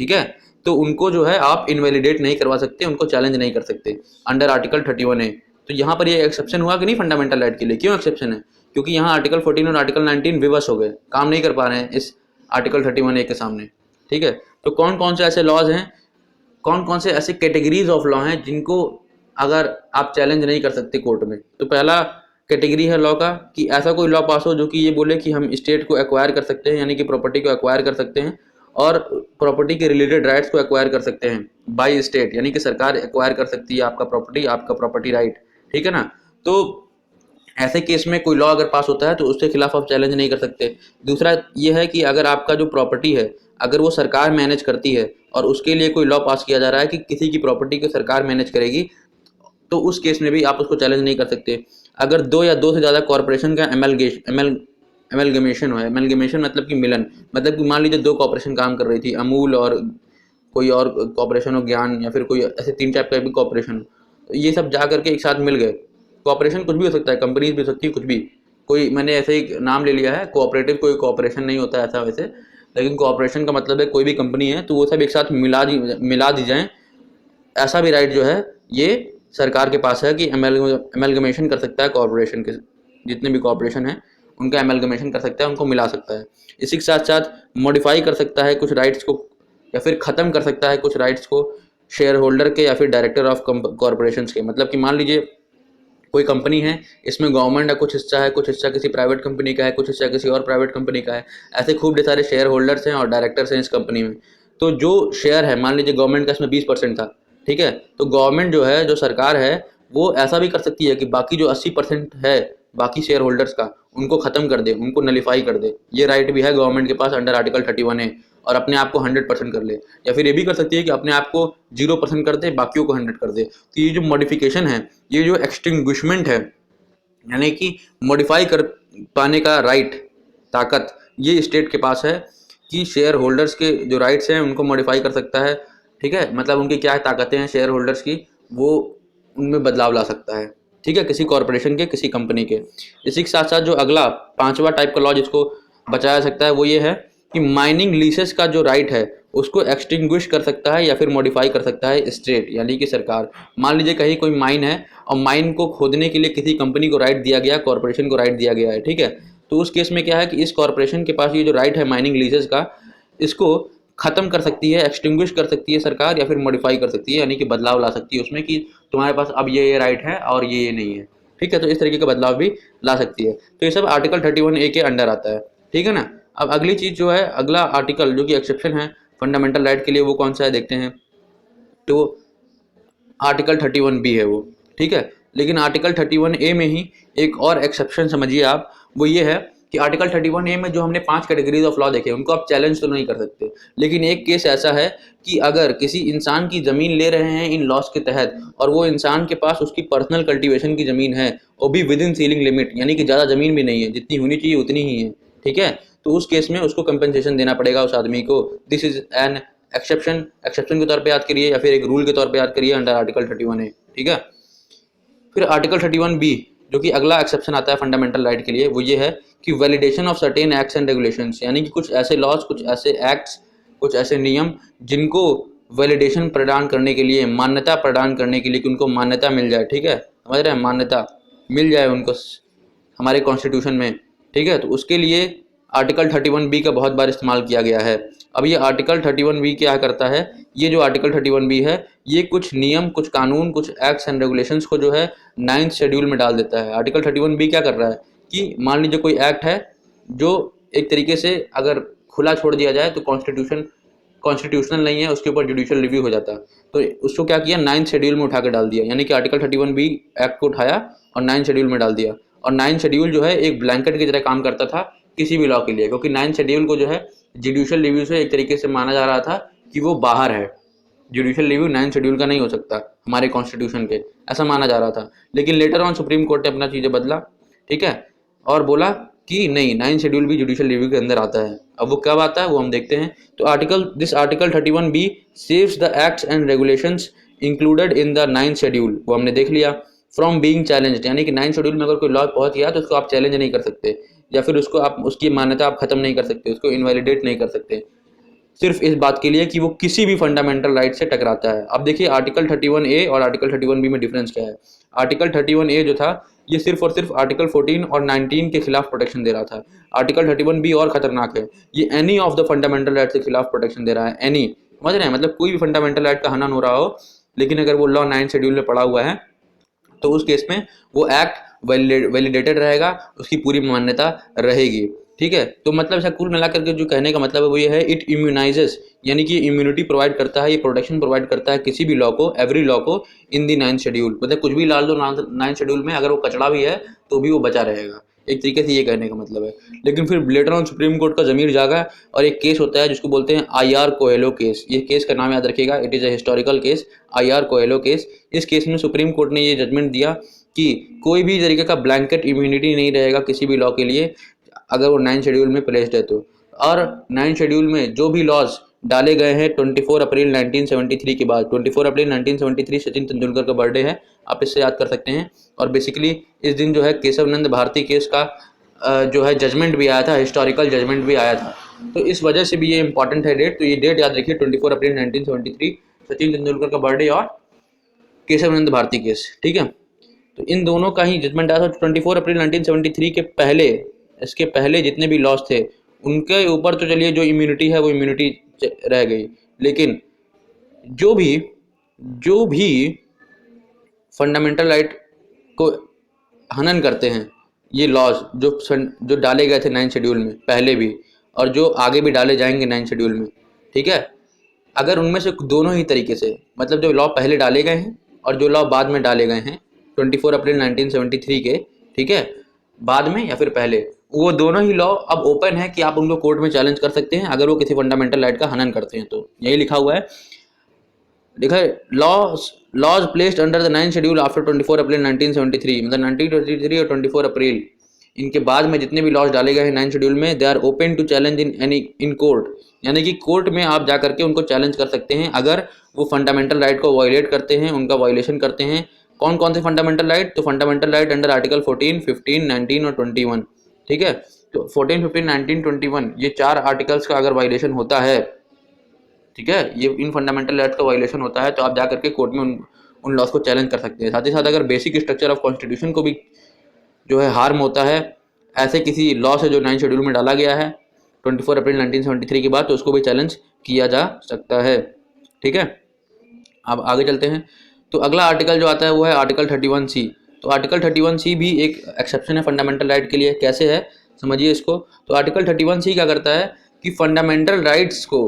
ठीक है, तो उनको जो है आप इनवैलिडेट नहीं करवा सकते, उनको चैलेंज नहीं कर सकते अंडर आर्टिकल 31A। तो यहाँ पर ये एक्सेप्शन हुआ कि नहीं फंडामेंटल राइट के लिए। क्यों एक्सेप्शन है? क्योंकि यहाँ आर्टिकल 14 और आर्टिकल 19 विवश हो गए, काम नहीं कर पा रहे हैं इस आर्टिकल 31A के सामने, ठीक है। तो कौन कौन से ऐसे लॉज हैं, कौन कौन से ऐसे कैटेगरीज ऑफ लॉ हैं जिनको अगर आप चैलेंज नहीं कर सकते कोर्ट में? तो पहला कैटेगरी है लॉ का कि ऐसा कोई लॉ पास हो जो कि ये बोले कि हम स्टेट को एक्वायर कर सकते हैं, यानी कि प्रॉपर्टी को एक्वायर कर सकते हैं और प्रॉपर्टी के रिलेटेड राइट्स को एक्वायर कर सकते हैं बाय स्टेट, यानी कि सरकार एक्वायर कर सकती है आपका प्रॉपर्टी राइट, ठीक है ना। तो ऐसे केस में कोई लॉ अगर पास होता है तो उसके खिलाफ आप चैलेंज नहीं कर सकते। दूसरा ये है कि अगर आपका जो प्रॉपर्टी है अगर वो सरकार मैनेज करती है और उसके लिए कोई लॉ पास किया जा रहा है कि किसी की प्रॉपर्टी को सरकार मैनेज करेगी, तो उस केस में भी आप उसको चैलेंज नहीं कर सकते। अगर 2 या 2 से ज़्यादा कॉरपोरेशन का एमलगमेशन हो, एमलगमेशन मतलब कि मिलन, मतलब कि मान लीजिए 2 कॉरपोरेशन काम कर रही थी, अमूल और कोई और कॉरपोरेशन हो, ज्ञान, या फिर कोई ऐसे 3 टाइप का भी कॉरपोरेशन, तो ये सब जा करके एक साथ मिल गए। कॉरपोरेशन कुछ भी हो सकता है, कंपनीज भी हो सकती है, कुछ भी, कोई मैंने ऐसे ही नाम ले लिया है कोऑपरेटिव, कोई कॉरपोरेशन नहीं होता ऐसा वैसे, लेकिन कॉरपोरेशन का मतलब है कोई भी कंपनी है तो वो सब एक साथ मिला दी जाएँ। ऐसा भी राइट जो है ये सरकार के पास है कि एमलगमेशन कर सकता है कॉरपोरेशन के, जितने भी कॉरपोरेशन हैं उनका एमलगमेशन कर सकता है, उनको मिला सकता है। इसी के साथ साथ मॉडिफाई कर सकता है कुछ राइट्स को, या फिर ख़त्म कर सकता है कुछ राइट्स को शेयर होल्डर के या फिर डायरेक्टर ऑफ कॉरपोरेशंस के। मतलब कि मान लीजिए कोई कंपनी है, इसमें गवर्नमेंट का कुछ हिस्सा किसी प्राइवेट कंपनी का है, कुछ हिस्सा किसी और प्राइवेट कंपनी का है, ऐसे खूब सारे शेयर होल्डर्स हैं और डायरेक्टर्स हैं इस कंपनी में। तो जो शेयर है, मान लीजिए गवर्नमेंट का इसमें 20% था, ठीक है, तो गवर्नमेंट जो है, जो सरकार है, वो ऐसा भी कर सकती है कि बाकी जो 80% है बाकी शेयर होल्डर्स का, उनको ख़त्म कर दे, उनको नलीफाई कर दे। ये राइट भी है गवर्नमेंट के पास अंडर आर्टिकल 31A, और अपने आप को 100% कर ले। या फिर ये भी कर सकती है कि अपने आप को 0% कर दे, बाकियों को 100 कर दे। तो ये जो मॉडिफिकेशन है, ये जो एक्सटिंग्विशमेंट है, यानी कि मॉडिफाई कर पाने का राइट, ताकत, ये स्टेट के पास है कि शेयर होल्डर्स के जो राइट्स हैं उनको मॉडिफाई कर सकता है, ठीक है। मतलब उनकी क्या ताकतें हैं शेयर होल्डर्स की, वो उनमें बदलाव ला सकता है, ठीक है, किसी कॉरपोरेशन के, किसी कंपनी के। इसी के साथ साथ जो अगला 5वां टाइप का लॉ जिसको बचाया सकता है वो ये है कि माइनिंग लीसेस का जो राइट है उसको एक्सटिंग्विश कर सकता है या फिर मॉडिफाई कर सकता है स्टेट, यानी कि सरकार। मान लीजिए कहीं कोई माइन है और माइन को खोदने के लिए किसी कंपनी को राइट दिया गया, कॉरपोरेशन को राइट दिया गया है, ठीक है, तो उस केस में क्या है कि इस कॉरपोरेशन के पास ये जो राइट है माइनिंग लीसेस का, इसको खत्म कर सकती है, एक्सटिंग्विश कर सकती है सरकार, या फिर मॉडिफाई कर सकती है, यानी कि बदलाव ला सकती है उसमें कि तुम्हारे पास अब ये राइट है और ये नहीं है, ठीक है। तो इस तरीके का बदलाव भी ला सकती है। तो ये सब आर्टिकल 31A के अंडर आता है, ठीक है ना। अब अगली चीज जो है, अगला आर्टिकल जो कि एक्सेप्शन है फंडामेंटल राइट के लिए, वो कौन सा है देखते हैं। तो आर्टिकल 31B है वो, ठीक है। लेकिन आर्टिकल 31A में ही एक और एक्सेप्शन समझिए आप, वो ये है कि आर्टिकल 31A में जो हमने 5 कैटेगरीज ऑफ लॉ देखे उनको आप चैलेंज तो नहीं कर सकते, लेकिन एक केस ऐसा है कि अगर किसी इंसान की ज़मीन ले रहे हैं इन लॉस के तहत और वो इंसान के पास उसकी पर्सनल कल्टीवेशन की ज़मीन है और भी विद इन सीलिंग लिमिट, यानी कि ज़्यादा ज़मीन भी नहीं है, जितनी होनी चाहिए उतनी ही है, ठीक है, तो उस केस में उसको कंपनसेशन देना पड़ेगा उस आदमी को। दिस इज एन एक्सेप्शन के तौर पे याद करिए या फिर एक रूल के तौर पे याद करिए अंडर आर्टिकल 31A, ठीक है। फिर आर्टिकल 31B जो कि अगला एक्सेप्शन आता है फंडामेंटल राइट के लिए, वो ये है कि validation of certain acts and regulations, यानी कि कुछ ऐसे लॉज, कुछ ऐसे एक्ट्स, कुछ ऐसे नियम जिनको वैलिडेशन प्रदान करने के लिए, मान्यता प्रदान करने के लिए, कि उनको मान्यता मिल जाए, ठीक है, समझ रहे हैं, मान्यता मिल जाए उनको हमारे कॉन्स्टिट्यूशन में, ठीक है, तो उसके लिए आर्टिकल 31B का बहुत बार इस्तेमाल किया गया है। अब ये आर्टिकल 31B क्या करता है, ये जो आर्टिकल 31B है ये कुछ नियम, कुछ कानून, कुछ एक्ट्स एंड रेगुलेशंस को जो है 9th शेड्यूल में डाल देता है। आर्टिकल 31B क्या कर रहा है कि मान लीजिए कोई एक्ट है जो एक तरीके से अगर खुला छोड़ दिया जाए तो कॉन्स्टिट्यूशनल नहीं है, उसके ऊपर जुडिशियल रिव्यू हो जाता है, तो उसको क्या किया 9th शेड्यूल में उठा के डाल दिया, यानी कि आर्टिकल 31B एक्ट को उठाया और 9th शेड्यूल में डाल दिया। और 9th शेड्यूल जो है एक ब्लैंकेट की तरह काम करता था किसी भी लॉ के लिए, क्योंकि 9th शेड्यूल को जो है जुडिशियल रिव्यू से एक तरीके से माना जा रहा था कि वो बाहर है, जुडिशियल रिव्यू 9th शेड्यूल का नहीं हो सकता हमारे कॉन्स्टिट्यूशन के, ऐसा माना जा रहा था। लेकिन लेटर ऑन सुप्रीम कोर्ट ने अपना चीज़ें बदला, ठीक है, और बोला कि नहीं 9th शेड्यूल भी जुडिशियल रिव्यू के अंदर आता है। अब वो कब आता है वो हम देखते हैं। तो article 31B saves the acts and regulations included in the 9th schedule, वो हमने देख लिया, फ्रॉम बीइंग चैलेंज्ड, यानी कि 9th शेड्यूल में अगर कोई लॉ पहुंच गया तो उसको आप चैलेंज नहीं कर सकते, या फिर उसको आप उसकी मान्यता आप खत्म नहीं कर सकते, उसको इनवैलिडेट नहीं कर सकते, सिर्फ इस बात के लिए कि वो किसी भी फंडामेंटल राइट से टकराता है। अब देखिए आर्टिकल 31A और आर्टिकल 31B में डिफरेंस क्या है। आर्टिकल 31A जो था ये सिर्फ और सिर्फ आर्टिकल 14 और 19 के खिलाफ प्रोटेक्शन दे रहा था। आर्टिकल 31B और खतरनाक है, ये any of the fundamental right के खिलाफ प्रोटेक्शन दे रहा है, एनी, समझ रहे हैं, मतलब कोई भी फंडामेंटल राइट का हनन हो रहा हो, लेकिन अगर वो लॉ 9th शेड्यूल में पड़ा हुआ है तो उस केस में वो एक्ट वैलिडेटेड रहेगा, उसकी पूरी मान्यता रहेगी, ठीक है। तो मतलब ऐसा कुल मिलाकर के जो कहने का मतलब है वो ये है, इट इम्यूनाइजेस, यानी कि इम्यूनिटी प्रोवाइड करता है, ये प्रोटेक्शन प्रोवाइड करता है किसी भी लॉ को, एवरी लॉ को इन दी 9th शेड्यूल, मतलब कुछ भी डाल दो 9th शेड्यूल में, अगर वो कचड़ा भी है तो भी वो बचा रहेगा, एक तरीके से ये कहने का मतलब है। लेकिन फिर लेटर ऑन सुप्रीम कोर्ट का ज़मीर जागा और एक केस होता है जिसको बोलते हैं IR कोएलो केस। ये केस का नाम याद रखिएगा, it is a historical case, IR Coelho case. इस केस में सुप्रीम कोर्ट ने ये जजमेंट दिया कि कोई भी तरीके का ब्लैंकेट इम्यूनिटी नहीं रहेगा किसी भी लॉ के लिए अगर वो 9th शेड्यूल में प्लेस्ड है तो। और 9th शेड्यूल में जो भी लॉज डाले गए हैं 24 अप्रैल 1973 के बाद, 24 अप्रैल 1973 सचिन तेंदुलकर का बर्थडे है, आप इससे याद कर सकते हैं। और बेसिकली इस दिन जो है केशवनंद भारती केस का जो है जजमेंट भी आया था, हिस्टोरिकल जजमेंट भी आया था, तो इस वजह से भी ये इंपॉर्टेंट है डेट। तो ये डेट याद रखिए 24 अप्रैल 1973, सचिन तेंदुलकर का बर्थडे और केशवनंद भारती केस, ठीक है। तो इन दोनों का ही जजमेंट आया था 24 अप्रैल 1973 के पहले, इसके पहले जितने भी लॉज थे उनके ऊपर तो चलिए जो इम्यूनिटी है वो इम्यूनिटी रह गई, लेकिन जो भी फंडामेंटल राइट को हनन करते हैं ये लॉज जो डाले गए थे 9th शेड्यूल में पहले भी और जो आगे भी डाले जाएंगे 9th शेड्यूल में, ठीक है, अगर उनमें से दोनों ही तरीके से, मतलब जो लॉ पहले डाले गए हैं और जो लॉ बाद में डाले गए हैं 24 अप्रैल 1973 के, ठीक है, बाद में या फिर पहले, वो दोनों ही लॉ अब ओपन है कि आप उनको कोर्ट में चैलेंज कर सकते हैं अगर वो किसी फंडामेंटल राइट का हनन करते हैं तो। यही लिखा हुआ है, देखा है, laws placed under the 9th schedule after 24 April 1973, मतलब 1923 और 24 अप्रैल इनके बाद में जितने भी लॉज डाले गए हैं 9th शेड्यूल में, they are open to challenge in court, यानी कि कोर्ट में आप जा करके उनको चैलेंज कर सकते हैं अगर वो फंडामेंटल राइट को वायलेट करते हैं, उनका वायलेशन करते हैं, कौन कौन से फंडामेंटल राइट? तो फंडामेंटल राइट अंडर आर्टिकल 14, 15, 19 और 21, ठीक है। तो 14, 15, 19, 21 ये 4 आर्टिकल्स का अगर वायलेशन होता है, ठीक है, ये इन फंडामेंटल राइट का वायलेशन होता है, तो आप जा करके कोर्ट में उन लॉज को चैलेंज कर सकते हैं। साथ ही साथ अगर बेसिक स्ट्रक्चर ऑफ कॉन्स्टिट्यूशन को भी जो है हार्म होता है ऐसे किसी लॉ से जो 9 शेड्यूल में डाला गया है 24 अप्रैल 1973 के बाद, तो उसको भी चैलेंज किया जा सकता है, ठीक है। अब आगे चलते हैं। तो अगला आर्टिकल जो आता है वो है आर्टिकल 31C। तो आर्टिकल 31C भी एक एक्सेप्शन है फंडामेंटल राइट के लिए। कैसे है समझिए इसको। तो आर्टिकल 31C क्या करता है कि फंडामेंटल राइट्स को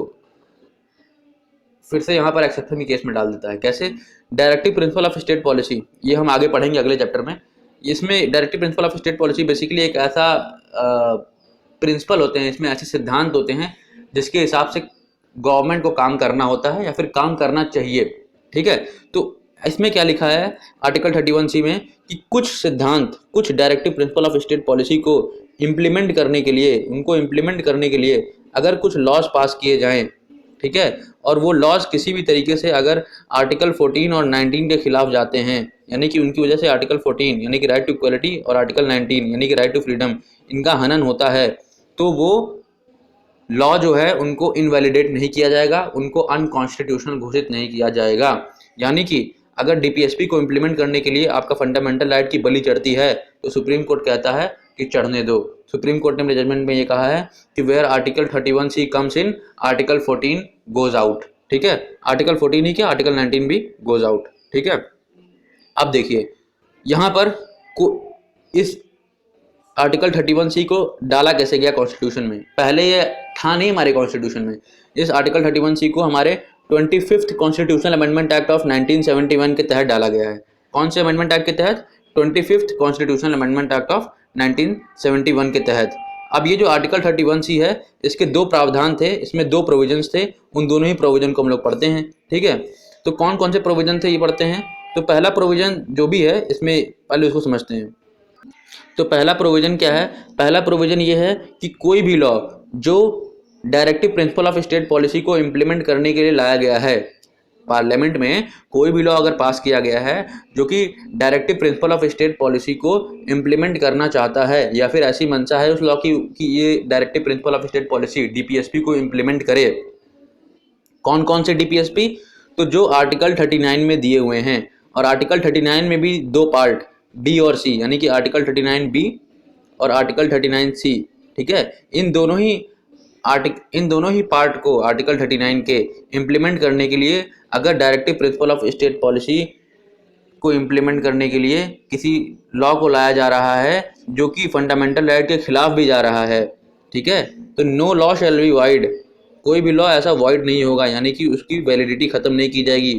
फिर से यहाँ पर एक्सेप्शन के केस में डाल देता है। कैसे? Directive principle of state policy, ये हम आगे पढ़ेंगे अगले चैप्टर में। इसमें directive principle of state policy basically एक ऐसा प्रिंसिपल होते हैं, इसमें ऐसे सिद्धांत होते हैं जिसके हिसाब से गवर्नमेंट को काम करना होता है या फिर काम करना चाहिए, ठीक है। तो इसमें क्या लिखा है आर्टिकल 31C में कि कुछ सिद्धांत, कुछ directive principle of state policy को इम्प्लीमेंट करने के लिए, उनको इम्प्लीमेंट करने के लिए अगर कुछ लॉज पास किए जाएं, ठीक है, और वो लॉज किसी भी तरीके से अगर आर्टिकल 14 और 19 के खिलाफ जाते हैं, यानी कि उनकी वजह से आर्टिकल 14 यानी कि राइट टू इक्वलिटी और आर्टिकल 19 यानी कि राइट टू फ्रीडम इनका हनन होता है, तो वो लॉ जो है उनको इनवैलिडेट नहीं किया जाएगा, उनको अनकॉन्स्टिट्यूशनल घोषित नहीं किया जाएगा। यानी कि अगर डीपीएसपी को इम्प्लीमेंट करने के लिए आपका फंडामेंटल राइट की बलि चढ़ती है तो सुप्रीम कोर्ट कहता है कि चढ़ने दो। सुप्रीम कोर्ट ने अपने जजमेंट में ये कहा है कि where article 31C comes in article 14 goes out, ठीक है। आर्टिकल 14 ही क्या, आर्टिकल 19 भी गोज आउट, ठीक है। अब देखिए यहाँ पर इस आर्टिकल 31C को डाला कैसे गया कॉन्स्टिट्यूशन में। पहले ये था नहीं हमारे कॉन्स्टिट्यूशन में। इस आर्टिकल 31C को हमारे 25th constitutional amendment act of 1971 के तहत डाला गया है। कौन से अमेंडमेंट एक्ट के तहत? 25th constitutional amendment act of 1971 के तहत। अब ये जो आर्टिकल 31C है इसके दो प्रावधान थे, इसमें दो प्रोविजंस थे, उन दोनों ही प्रोविजन को हम लोग पढ़ते हैं, ठीक है। तो कौन कौन से प्रोविजन थे ये पढ़ते हैं। तो पहला प्रोविजन जो भी है इसमें पहले उसको समझते हैं। तो पहला प्रोविजन क्या है? पहला प्रोविजन ये है कि कोई भी लॉ जो directive principle of state policy को इम्प्लीमेंट करने के लिए लाया गया है, पार्लियामेंट में कोई भी लॉ अगर पास किया गया है जो कि directive principle of state policy को इम्प्लीमेंट करना चाहता है या फिर ऐसी मंशा है उस लॉ की कि ये directive principle of state policy DPSP को इम्प्लीमेंट करे। कौन कौन से डीपीएसपी? तो जो आर्टिकल 39 में दिए हुए हैं, और आर्टिकल 39 में भी दो पार्ट बी और सी, यानी कि आर्टिकल 39B और आर्टिकल 39C, ठीक है। इन दोनों ही पार्ट को आर्टिकल 39 के इम्प्लीमेंट करने के लिए अगर directive principle of state policy को इम्प्लीमेंट करने के लिए किसी लॉ को लाया जा रहा है जो कि फंडामेंटल राइट के खिलाफ भी जा रहा है, ठीक है, तो no law shall be void, कोई भी लॉ ऐसा वॉइड नहीं होगा, यानी कि उसकी वैलिडिटी खत्म नहीं की जाएगी,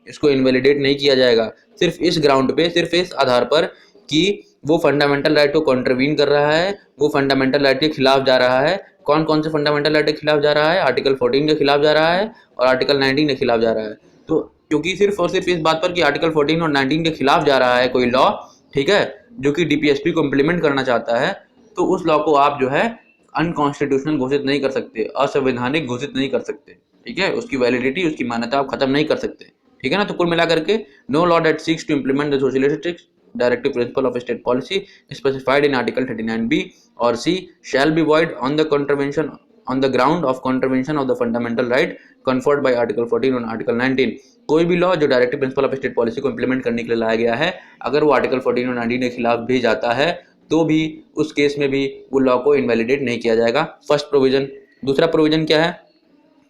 इसको इनवैलिडेट नहीं किया जाएगा, सिर्फ इस ग्राउंड पे, सिर्फ इस आधार पर कि वो फंडामेंटल राइट को कॉन्ट्रवीन कर रहा है, वो फंडामेंटल राइट के खिलाफ जा रहा है। कौन कौन से फंडामेंटल राइट के खिलाफ जा रहा है? आर्टिकल 14 के खिलाफ जा रहा है और आर्टिकल 19 के खिलाफ जा रहा है। तो क्योंकि सिर्फ और सिर्फ इस बात पर कि आर्टिकल 14 और 19 के खिलाफ जा रहा है कोई लॉ, ठीक है, जो कि डीपीएसपी को इम्प्लीमेंट करना चाहता है, तो उस लॉ को आप जो है अनकॉन्स्टिट्यूशनल घोषित नहीं कर सकते, असंवैधानिक घोषित नहीं कर सकते, ठीक है, उसकी वैलिडिटी, उसकी मान्यता आप खत्म नहीं कर सकते, ठीक है ना। तो कुल मिलाकर के no law that seeks to implement the socialistic directive principle of state policy specified in article 39B और C shall be void on the ground of contravention of the fundamental right conferred by article 14 और article 19। कोई भी law जो directive principle of state policy को implement करने के लिए लाया गया है, अगर वो आर्टिकल 14 और 19 के खिलाफ भी जाता है तो भी उस केस में भी वो लॉ को इनवैलिडेट नहीं किया जाएगा। First provision. दूसरा प्रोविजन क्या है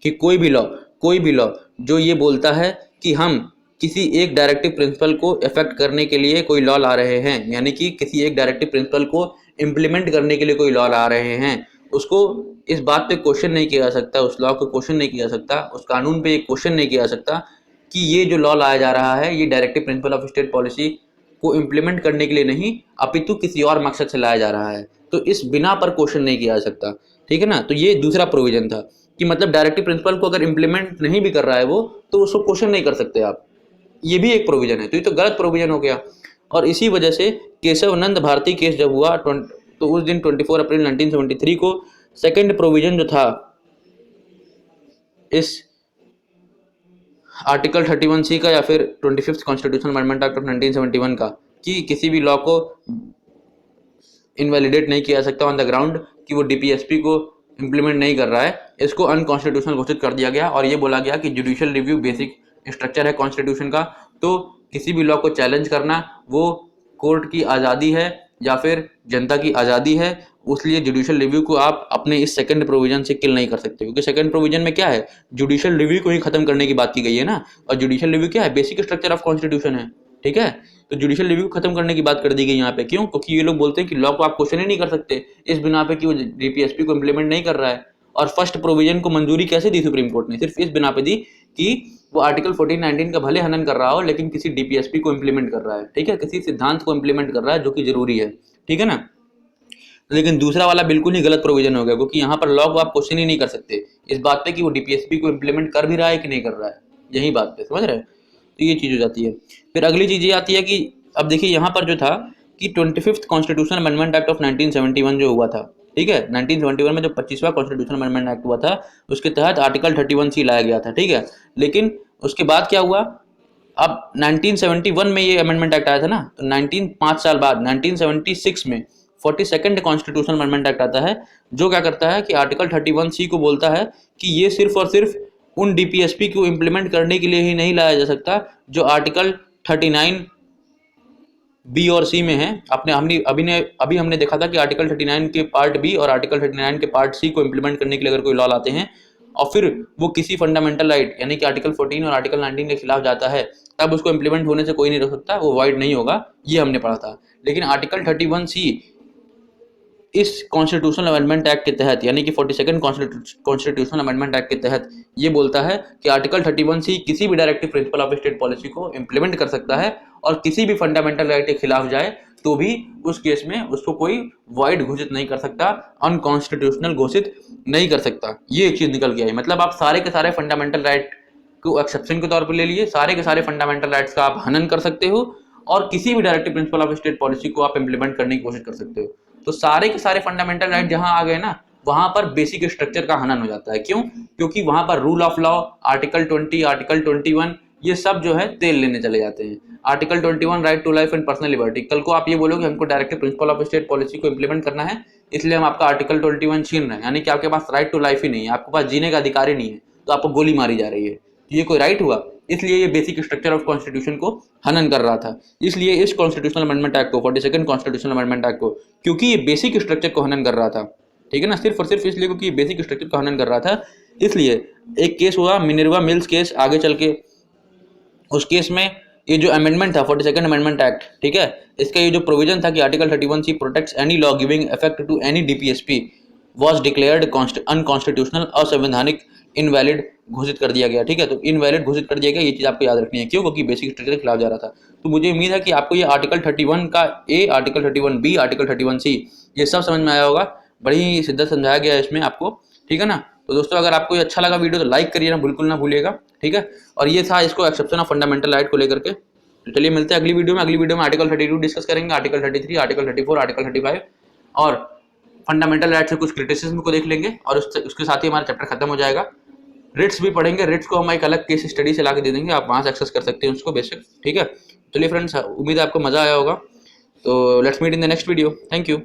कि कोई भी लॉ जो ये बोलता है कि हम किसी एक डायरेक्टिव प्रिंसिपल को इफेक्ट करने के लिए कोई लॉ ला रहे हैं, यानी कि किसी एक डायरेक्टिव प्रिंसिपल को इम्प्लीमेंट करने के लिए कोई लॉ ला रहे हैं, उसको इस बात पे क्वेश्चन नहीं किया जा सकता, उस लॉ को क्वेश्चन नहीं किया जा सकता, उस कानून पे क्वेश्चन नहीं किया जा सकता कि ये जो लॉ लाया जा रहा है ये directive principle of state policy को इम्प्लीमेंट करने के लिए नहीं अपितु किसी और मकसद से लाया जा रहा है, तो इस बिना पर क्वेश्चन नहीं किया जा सकता, ठीक है ना। तो ये दूसरा प्रोविजन था कि मतलब डायरेक्टिव प्रिंसिपल को अगर इम्प्लीमेंट नहीं भी कर रहा है वो, तो उसको क्वेश्चन नहीं कर सकते आप, ये भी एक प्रोविजन है। तो ये तो गलत प्रोविजन हो गया। और इसी वजह से केशवानंद भारती केस जब हुआ तो उस दिन 24 अप्रैल 1973 को सेकंड प्रोविजन जो था इस आर्टिकल 31C का या फिर 25th constitutional amendment act of 1971 का कि किसी भी लॉ को इनवैलिडेट नहीं किया जा सकता ऑन द ग्राउंड कि वो डीपीएसपी को इम्प्लीमेंट नहीं कर रहा है, इसको अनकॉन्स्टिट्यूशनल घोषित कर दिया गया। और ये बोला गया कि जुडिशियल रिव्यू बेसिक स्ट्रक्चर है कॉन्स्टिट्यूशन का, तो किसी भी लॉ को चैलेंज करना वो कोर्ट की आज़ादी है या फिर जनता की आज़ादी है, उसलिए जुडिशियल रिव्यू को आप अपने इस सेकंड प्रोविजन से किल नहीं कर सकते, क्योंकि सेकंड प्रोविजन में क्या है, जुडिशियल रिव्यू को ही खत्म करने की बात की गई है ना। और जुडिशियल रिव्यू क्या है, बेसिक स्ट्रक्चर ऑफ कॉन्स्टिट्यूशन है, ठीक है। तो जुडिशियल रिव्यू खत्म करने की बात कर दी गई यहाँ पे, क्यों? क्योंकि ये लोग बोलते हैं कि लॉ को आप क्वेश्चन ही नहीं कर सकते इस बिना पे कि वो डीपीएसपी को इम्प्लीमेंट नहीं कर रहा है। और फर्स्ट प्रोविजन को मंजूरी कैसे दी सुप्रीम कोर्ट ने? सिर्फ इस बिना पे दी कि वो आर्टिकल 1419 का भले हनन कर रहा हो लेकिन किसी डीपीएसपी को इम्प्लीमेंट कर रहा है, ठीक है, किसी सिद्धांत को इम्प्लीमेंट कर रहा है जो कि जरूरी है, ठीक है ना। लेकिन दूसरा वाला बिल्कुल ही गलत प्रोविजन हो गया, क्योंकि यहाँ पर लॉ को आप क्वेश्चन ही नहीं कर सकते इस बात पे कि वो डीपीएसपी को इम्प्लीमेंट कर भी रहा है कि नहीं कर रहा है, यही बात पे, समझ रहे हैं। तो ये चीज़ हो जाती है। फिर अगली चीज़ ये आती है कि अब देखिए यहाँ पर जो था कि 25th constitutional amendment act of 1971 जो हुआ था, ठीक है, 1971 में जो 25वां कॉन्स्टिट्यूशनल अमेंडमेंट एक्ट हुआ था उसके तहत आर्टिकल 31C लाया गया था, ठीक है। लेकिन उसके बाद क्या हुआ, अब 1971 में ये अमेंडमेंट एक्ट आया था ना, तो 5 साल बाद 1976 में 42nd कॉन्स्टिट्यूशनल अमेंडमेंट एक्ट आता है, जो क्या करता है कि आर्टिकल 31C को बोलता है कि ये सिर्फ और सिर्फ उन डीपीएसपी को इम्प्लीमेंट करने के लिए ही नहीं लाया जा सकता जो आर्टिकल 39 बी और सी में है। अभी हमने देखा था कि आर्टिकल 39 के पार्ट बी और आर्टिकल 39 के पार्ट सी को इम्प्लीमेंट करने के लिए अगर कोई लॉ लाते हैं और फिर वो किसी फंडामेंटल राइट यानी कि आर्टिकल 14 और आर्टिकल 19 के खिलाफ जाता है, तब उसको इम्प्लीमेंट होने से कोई नहीं रोक सकता, वो वाइड नहीं होगा, ये हमने पढ़ा था। लेकिन आर्टिकल 31C इस कॉन्स्टिट्यूशनल अमेंडमेंट एक्ट के तहत यानी कि 42nd कॉन्स्टिट्यूशनल अमेंडमेंट एक्ट के तहत ये बोलता है कि आर्टिकल 31C किसी भी directive principle of state policy को इम्प्लीमेंट कर सकता है और किसी भी फंडामेंटल राइट के खिलाफ जाए तो भी उस केस में उसको कोई वॉइड घोषित नहीं कर सकता, अनकॉन्स्टिट्यूशनल घोषित नहीं कर सकता। ये एक चीज निकल के आई, मतलब आप सारे के सारे फंडामेंटल राइट को एक्सेप्शन के तौर पर ले लिए, सारे के सारे फंडामेंटल राइट्स का आप हनन कर सकते हो और किसी भी directive principle of state policy को आप इम्प्लीमेंट करने की कोशिश कर सकते हो। तो सारे के सारे फंडामेंटल राइट जहां आ गए ना, वहां पर बेसिक स्ट्रक्चर का हनन हो जाता है। क्यों? क्योंकि वहां पर rule of law, article 20, article 21 ये सब जो है तेल लेने चले जाते हैं। Article 21 right to life and personal liberty, कल को आप ये बोलोगे हमको directive principle of state policy को इंप्लीमेंट करना है इसलिए हम आपका आर्टिकल 21 छीन रहे हैं, यानी कि आपके पास राइट टू लाइफ ही नहीं है, आपके पास जीने का अधिकार ही नहीं है, तो आपको गोली मारी जा रही है। तो ये कोई राइट हुआ? इसलिए ये बेसिक स्ट्रक्चर ऑफ कॉन्स्टिट्यूशन को हनन कर रहा था। इसलिए इस कॉन्स्टिट्यूशनल अमेंडमेंट एक्ट को, 42nd कॉन्स्टिट्यूशनल अमेंडमेंट एक्ट को, क्योंकि ये बेसिक स्ट्रक्चर को हनन कर रहा था, ठीक है ना, सिर्फ और सिर्फ इसलिए क्योंकि बेसिक स्ट्रक्चर को हनन कर रहा था। इसलिए एक केस हुआ मिनर्वा मिल्स केस, आगे चल के उस केस में ये जो अमेंडमेंट था 42nd अमेंडमेंट एक्ट, ठीक है, इसका ये जो प्रोविजन था कि article 31C protects any law giving effect to any DPSP was declared unconstitutional, असंवैधानिक, इनवैलिड घोषित कर दिया गया, ठीक है। तो इनवैलिड घोषित कर दिया गया, ये चीज आपको याद रखनी है। क्यों? क्योंकि बेसिक स्ट्रक्चर के खिलाफ जा रहा था। तो मुझे उम्मीद है कि आपको ये आर्टिकल 31 का ए, आर्टिकल 31B, आर्टिकल 31C ये सब समझ में आया होगा। बड़ी शिद्दत समझाया गया है इसमें आपको, ठीक है ना। तो दोस्तों अगर आपको ये अच्छा लगा वीडियो तो लाइक करिए ना, बिल्कुल ना भूलिएगा, ठीक है। और ये था इसको एक्सेप्शन ऑफ फंडामेंटल राइट को लेकर के। तो चलिए मिलते हैं अगली वीडियो में। अगली वीडियो में आर्टिकल 32 डिस्कस करेंगे, आर्टिकल 33, आर्टिकल 34, आर्टिकल 35 और फंडामेंटल राइट से कुछ क्रिटिसिज्म को देख लेंगे और उसके साथ ही हमारा चैप्टर खत्म हो जाएगा। रिट्स भी पढ़ेंगे, रिट्स को हम एक अलग केस स्टडी से ला के दे देंगे, आप वहाँ से एक्सेस कर सकते हैं उसको बेसिक, ठीक है। चलिए फ्रेंड्स, उम्मीद है आपको मजा आया होगा। तो let's meet in the next video. Thank you.